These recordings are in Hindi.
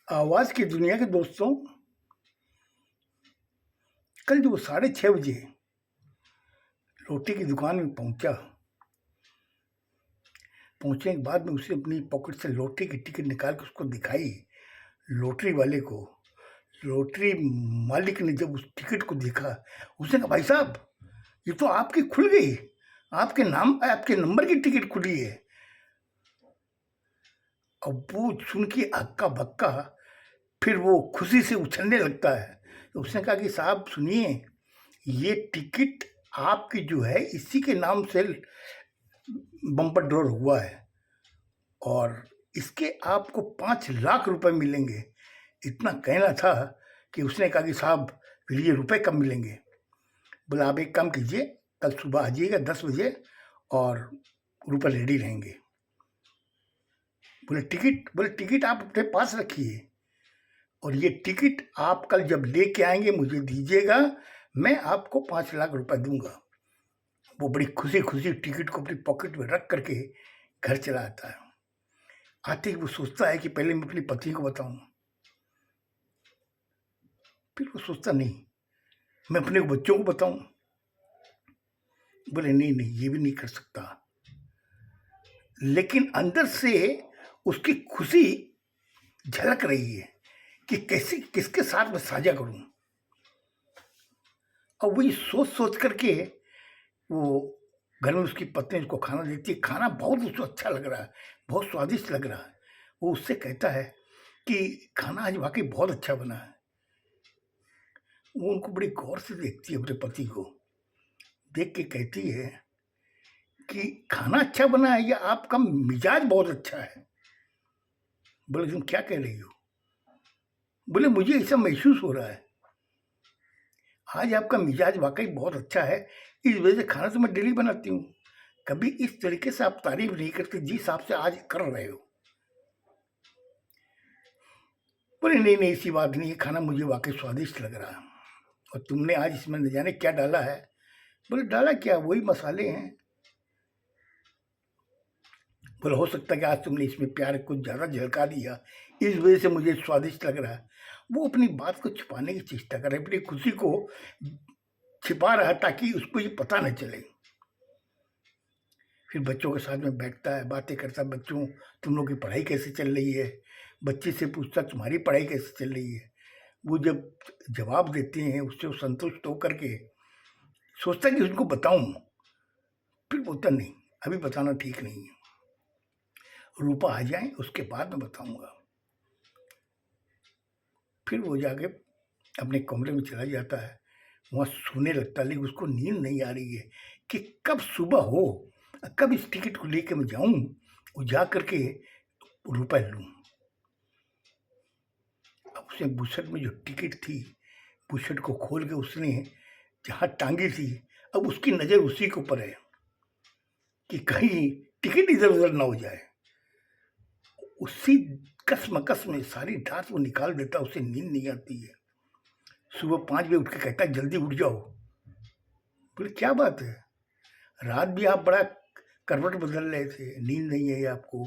आवाज़ की दुनिया के दोस्तों, कल जो 6:30 बजे रोटी की दुकान में पहुंचने के बाद में उसने अपनी पॉकेट से लॉटरी की टिकट निकाल के उसको दिखाई लॉटरी वाले को। लॉटरी मालिक ने जब उस टिकट को देखा, उसने कहा, भाई साहब, ये तो आपकी खुल गई, आपके नंबर की टिकट खुली है। अब वो सुन के हक्का बक्का, फिर वो खुशी से उछलने लगता है। तो उसने कहा कि साहब सुनिए, ये टिकट आपकी जो है इसी के नाम से बम्पर ड्रॉ हुआ है और इसके आपको 5 लाख रुपए मिलेंगे। इतना कहना था कि उसने कहा कि साहब फिर ये रुपए कब मिलेंगे? बोला आप एक काम कीजिए, कल सुबह आ जाइएगा 10 बजे और रुपए रेडी रहेंगे। बोले टिकट आप अपने पास रखिए और ये टिकट आप कल जब लेके आएंगे मुझे दीजिएगा, मैं आपको 5 लाख रुपए दूंगा। वो बड़ी खुशी खुशी टिकट को अपनी पॉकेट में रख करके घर चला आता है। आते ही वो सोचता है कि पहले मैं अपनी पत्नी को बताऊं, फिर वो सोचता नहीं, मैं अपने बच्चों को बताऊं। बोले नहीं नहीं, ये भी नहीं कर सकता। लेकिन अंदर से उसकी खुशी झलक रही है कि कैसे किसके साथ मैं साझा करूं। और वही सोच सोच करके वो घर में उसकी पत्नी उसको खाना देती है। खाना बहुत उसको अच्छा लग रहा है, बहुत स्वादिष्ट लग रहा है। वो उससे कहता है कि खाना आज वाकई बहुत अच्छा बना है। वो उनको बड़ी गौर से देखती है, अपने पति को देख के कहती है कि खाना अच्छा बना है या आपका मिजाज बहुत अच्छा है? बोले तुम क्या कह रही हो? बोले मुझे ऐसा महसूस हो रहा है, आज आपका मिजाज वाकई बहुत अच्छा है, इस वजह से खाना तो मैं डेली बनाती हूँ। कभी इस तरीके से आप तारीफ नहीं करते जिस हिसाब से आज कर रहे हो। बोले नहीं नहीं, ऐसी बात नहीं है, खाना मुझे वाकई स्वादिष्ट लग रहा है। और तुमने आज इसमें न जाने क्या डाला है? बोले डाला क्या, वही मसाले हैं। बोले हो सकता है कि आज तुमने इसमें प्यार कुछ ज़्यादा झलका दिया, इस वजह से मुझे स्वादिष्ट लग रहा है। वो अपनी बात को छुपाने की चेष्टा कर रहे, अपनी खुशी को छिपा रहा ताकि उसको ये पता न चले। फिर बच्चों के साथ में बैठता है, बातें करता है, बच्चों तुम लोग की पढ़ाई कैसे चल रही है? बच्चे से पूछता तुम्हारी पढ़ाई कैसे चल रही है? वो जब जवाब देते हैं उससे वो संतुष्ट होकर के सोचता है कि उनको बताऊं, फिर बोलता नहीं, अभी बताना ठीक नहीं है, रूपा आ जाए उसके बाद मैं बताऊंगा। फिर वो जाके अपने कमरे में चला जाता है, वहाँ सोने लगता है। लेकिन उसको नींद नहीं आ रही है कि कब सुबह हो, कब इस टिकट को लेके मैं जाऊं और जा करके रुपए लूं। अब उसने बुशर्ट में जो टिकट थी, बुशर्ट को खोल के उसने जहाँ टांगी थी, अब उसकी नज़र उसी के ऊपर है कि कहीं टिकट इधर उधर ना हो जाए। उसी कसमकस में सारी रात वो निकाल देता, उसे नींद नहीं आती है। सुबह 5 बजे उठ के कहता है जल्दी उठ जाओ। बोले क्या बात है, रात भी आप बड़ा करवट बदल रहे थे, नींद नहीं है आपको,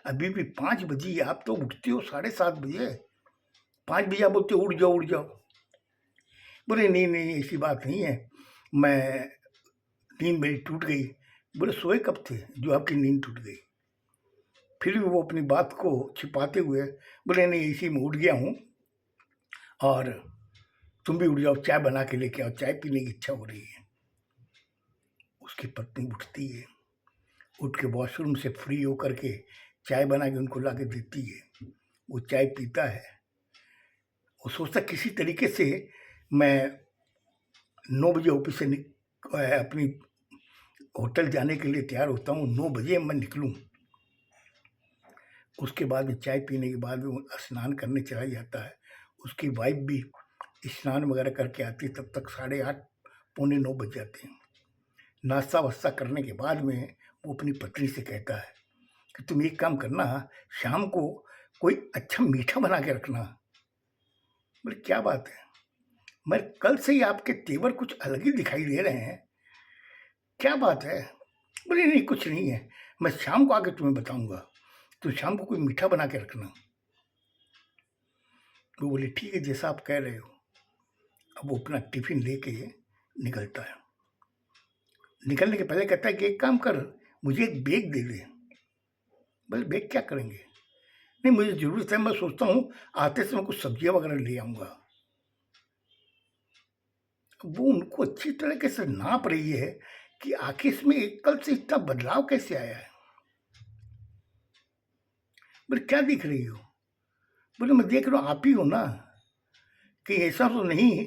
अभी भी 5 बजी, आप तो उठते हो 7:30 बजे, 5 बजे आप बोलते हो उठ जाओ उठ जाओ। बोले नहीं नहीं, ऐसी बात नहीं है, मैं नींद मेरी टूट गई। बोले सोए कब थे जो आपकी नींद टूट गई? फिर भी वो अपनी बात को छिपाते हुए बोले नहीं, इसी में उठ गया हूँ और तुम भी उठ जाओ, चाय बना के लेके आओ, चाय पीने की इच्छा हो रही है। उसकी पत्नी उठती है, उठ के वॉशरूम से फ्री होकर के चाय बना के उनको ला के देती है। वो चाय पीता है, वो सोचता किसी तरीके से मैं 9 बजे ऑफिस से अपनी होटल जाने के लिए तैयार होता हूँ, 9 बजे मैं निकलूँ। उसके बाद में चाय पीने के बाद में वो स्नान करने चला जाता है। उसकी वाइफ भी स्नान वगैरह करके आती है, तब तक 8:30 पौने 9 बज जाते हैं। नाश्ता वास्ता करने के बाद में वो अपनी पत्नी से कहता है कि तुम एक काम करना, शाम को कोई अच्छा मीठा बना के रखना। बोले क्या बात है, मैं कल से ही आपके तेवर कुछ अलग ही दिखाई दे रहे हैं, क्या बात है? बोले नहीं कुछ नहीं है, मैं शाम को आके तुम्हें बताऊंगा, तो शाम को कोई मीठा बना के रखना। वो बोले ठीक है जैसा आप कह रहे हो। अब वो अपना टिफिन लेके निकलता है। निकलने के पहले कहता है कि एक काम कर, मुझे एक बैग दे दे। बोले बैग क्या करेंगे? नहीं मुझे ज़रूरत है, मैं सोचता हूँ आते समय कुछ सब्जियाँ वगैरह ले आऊँगा। वो उनको अच्छी तरीके से नाप रही है कि आखिर इसमें कल से इतना बदलाव कैसे आया है। बोले क्या दिख रही हो? बोले मैं देख रहा हूँ आप ही हो ना, कहीं ऐसा तो नहीं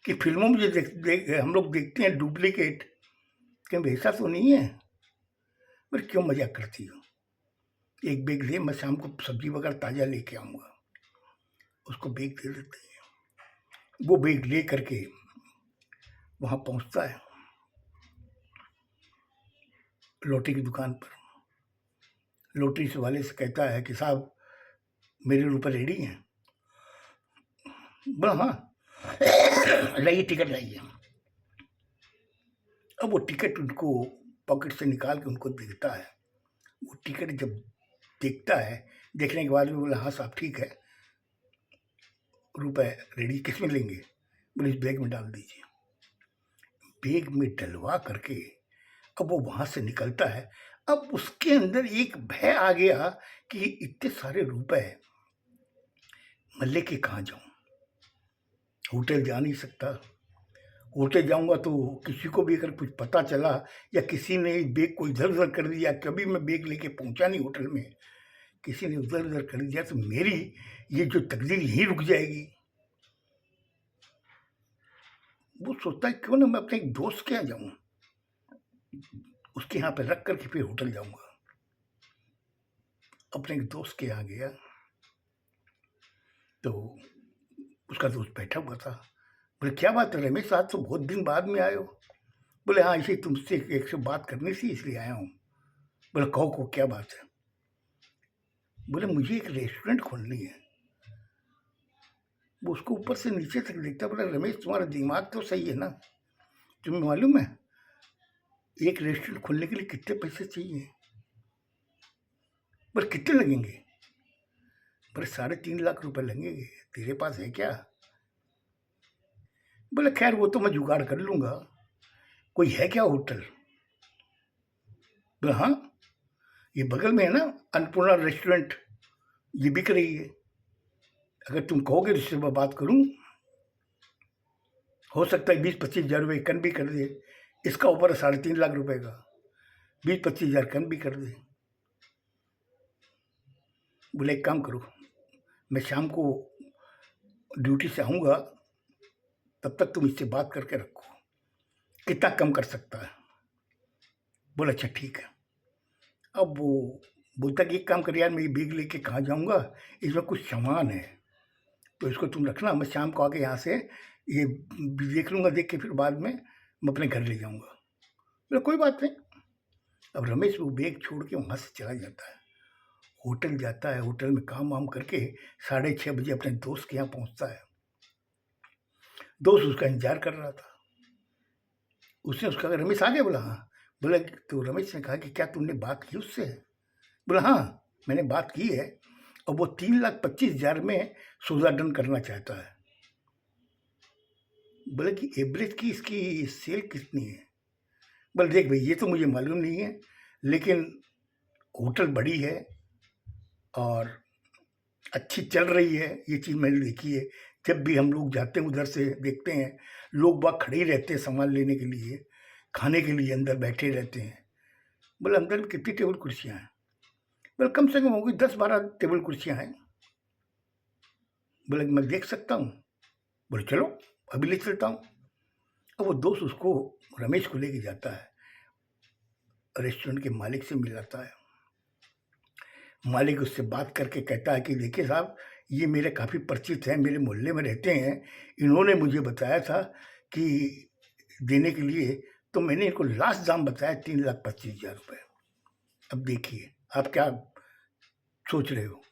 कि फिल्मों में जो हम लोग देखते हैं डुप्लीकेट, कहीं वैसा तो नहीं है? बोले क्यों मजाक करती हो, एक बैग ले, मैं शाम को सब्जी वगैरह ताज़ा लेके आऊँगा। उसको बैग दे देते हैं। वो बैग ले करके वहाँ पहुँचता है लॉटरी की दुकान पर। लॉटरी से वाले से कहता है कि साहब मेरे रुपए रेडी हैं? बोला हाँ लाइए टिकट लाइए। अब वो टिकट उनको पॉकेट से निकाल के उनको देता है। वो टिकट जब देखता है, देखने के बाद में बोला हाँ साहब ठीक है, रुपए रेडी, किस में लेंगे? बोले इस बैग में डाल दीजिए। बैग में डलवा करके अब वो वहाँ से निकलता है। अब उसके अंदर एक भय आ गया कि इतने सारे रुपए मैं लेके कहाँ जाऊँ? होटल जा नहीं सकता। होटल जाऊँगा तो किसी को भी अगर कुछ पता चला या किसी ने बैग को इधर-उधर कर दिया, कभी मैं बैग लेके पहुँचा नहीं होटल में, किसी ने उधर-उधर कर दिया तो मेरी ये जो तकदीर यहीं रुक जाएगी। वो सोचता है क्यों ना मैं अपने एक दोस्त के यहाँ जाऊँ, उसके यहाँ पे रख कर के फिर होटल जाऊँगा। अपने एक दोस्त के यहाँ गया तो उसका दोस्त बैठा हुआ था। बोले क्या बात है रमेश, आज तो बहुत दिन बाद में आए हो? बोले हाँ ऐसे ही तुमसे एक से बात करनी थी इसलिए आया हूँ। बोले कहो क्या बात है? बोले मुझे एक रेस्टोरेंट खोलनी है। वो उसको ऊपर से नीचे तक देखता, बोला रमेश तुम्हारा दिमाग तो सही है ना, तुम्हें मालूम है एक रेस्टोरेंट खोलने के लिए कितने पैसे चाहिए? बोले कितने लगेंगे? बोले 3.5 लाख रुपए लगेंगे, तेरे पास है क्या? बोले खैर वो तो मैं जुगाड़ कर लूँगा, कोई है क्या होटल? बोले हाँ ये बगल में है ना अन्नपूर्णा रेस्टोरेंट, ये बिक रही है, अगर तुम कहोगे तो इससे मैं बात करूँ, हो सकता है 20-25 हज़ार रुपये कम भी कर दे। इसका ऊपर 3.5 लाख रुपए का, 20-25 हज़ार कम भी कर दे। बोले एक काम करो, मैं शाम को ड्यूटी से आऊँगा, तब तक तुम इससे बात करके रखो, कितना कम कर सकता है? बोला अच्छा ठीक है। अब वो बोलता कि एक काम कर यार, मैं ये बैग लेके कहाँ जाऊँगा, इसमें कुछ सामान है तो इसको तुम रखना, मैं शाम को आके यहाँ से ये देख लूँगा, देख के फिर बाद में मैं अपने घर ले जाऊँगा। बोला कोई बात नहीं। अब रमेश वो बैग छोड़ के वहाँ से चला जाता है, होटल जाता है, होटल में काम वाम करके 6:30 बजे अपने दोस्त के यहाँ पहुँचता है। दोस्त उसका इंतजार कर रहा था। उसने उसका कहा रमेश आ गया? बोला हाँ। बोला तो रमेश ने कहा कि क्या तुमने बात की उससे? बोला हाँ मैंने बात की है और वो 3,25,000 में सौदा डन करना चाहता है। बोले कि एवरेज की इसकी सेल कितनी है? बोले देख भाई ये तो मुझे मालूम नहीं है, लेकिन होटल बड़ी है और अच्छी चल रही है, ये चीज़ मैंने देखी है। जब भी हम लोग जाते हैं उधर से देखते हैं लोग बाग खड़े ही रहते हैं सामान लेने के लिए, खाने के लिए अंदर बैठे रहते हैं। बोले अंदर में कितनी टेबल कुर्सियाँ हैं? बोले कम से कम होगी 10-12 टेबल कुर्सियाँ हैं। बोले मैं देख सकता हूँ? बोले चलो अभी ले चलता हूँ। अब वो दोस्त उसको रमेश को लेके जाता है, रेस्टोरेंट के मालिक से मिलाता है। मालिक उससे बात करके कहता है कि देखिए साहब ये मेरे काफ़ी परिचित हैं, मेरे मोहल्ले में रहते हैं, इन्होंने मुझे बताया था कि देने के लिए, तो मैंने इनको लास्ट दाम बताया 3,25,000 रुपये। अब देखिए आप क्या सोच रहे हो?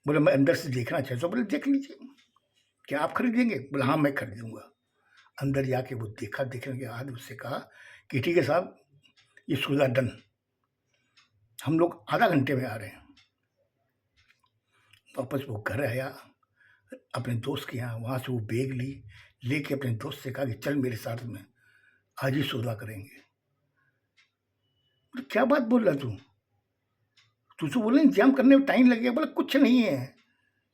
बोले मैं अंदर से देखना चाहता हूँ। बोले देख लीजिए, क्या आप खरीदेंगे? बोला हाँ मैं खरीदूँगा। अंदर जाके वो देखा, देखने के बाद उससे कहा कि ठीक है साहब ये सौदा डन, हम लोग आधा घंटे में आ रहे हैं। वापस वो घर आया अपने दोस्त के यहाँ, वहाँ से वो बैग लेके अपने दोस्त से कहा कि चल मेरे साथ में, आज ही सौदा करेंगे। बोले क्या बात बोल रहा तू तो बोले इंतजाम करने में टाइम लगेगा। बोला कुछ नहीं है,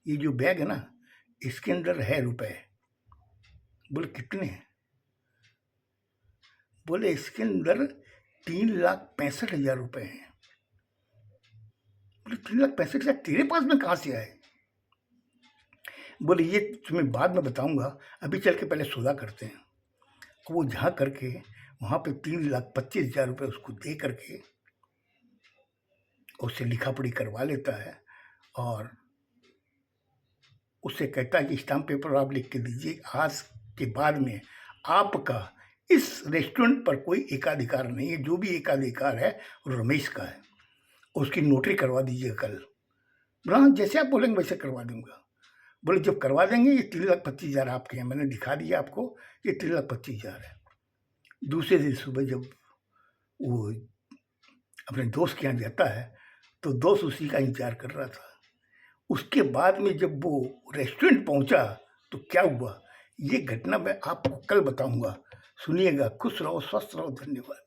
ये जो बैग है ना इसके अंदर है रुपए। बोले कितने? बोले इसके अंदर 3,65,000 रुपए हैं। बोले 3,65,000 तेरे पास में कहाँ से आए? बोले ये तुम्हें बाद में बताऊंगा, अभी चल के पहले सौदा करते हैं। वो जहाँ करके वहाँ पे 3,25,000 रुपये उसको दे करके उससे लिखा पढ़ी करवा लेता है और उससे कहता है कि स्टाम्प पेपर आप लिख के दीजिए, आज के बाद में आपका इस रेस्टोरेंट पर कोई एकाधिकार नहीं है, जो भी एकाधिकार है वो रमेश का है, उसकी नोटरी करवा दीजिएगा कल। बोला हाँ जैसे आप बोलेंगे वैसे करवा दूंगा। बोले जब करवा देंगे ये 3,25,000 आपके हैं, मैंने दिखा दिया आपको, ये 3,25,000 है। दूसरे दिन सुबह जब वो अपने दोस्त के यहाँ जाता है तो दोस्त उसी का इंतजार कर रहा था। उसके बाद में जब वो रेस्टोरेंट पहुंचा तो क्या हुआ, ये घटना मैं आपको कल बताऊंगा। सुनिएगा। खुश रहो, स्वस्थ रहो, धन्यवाद।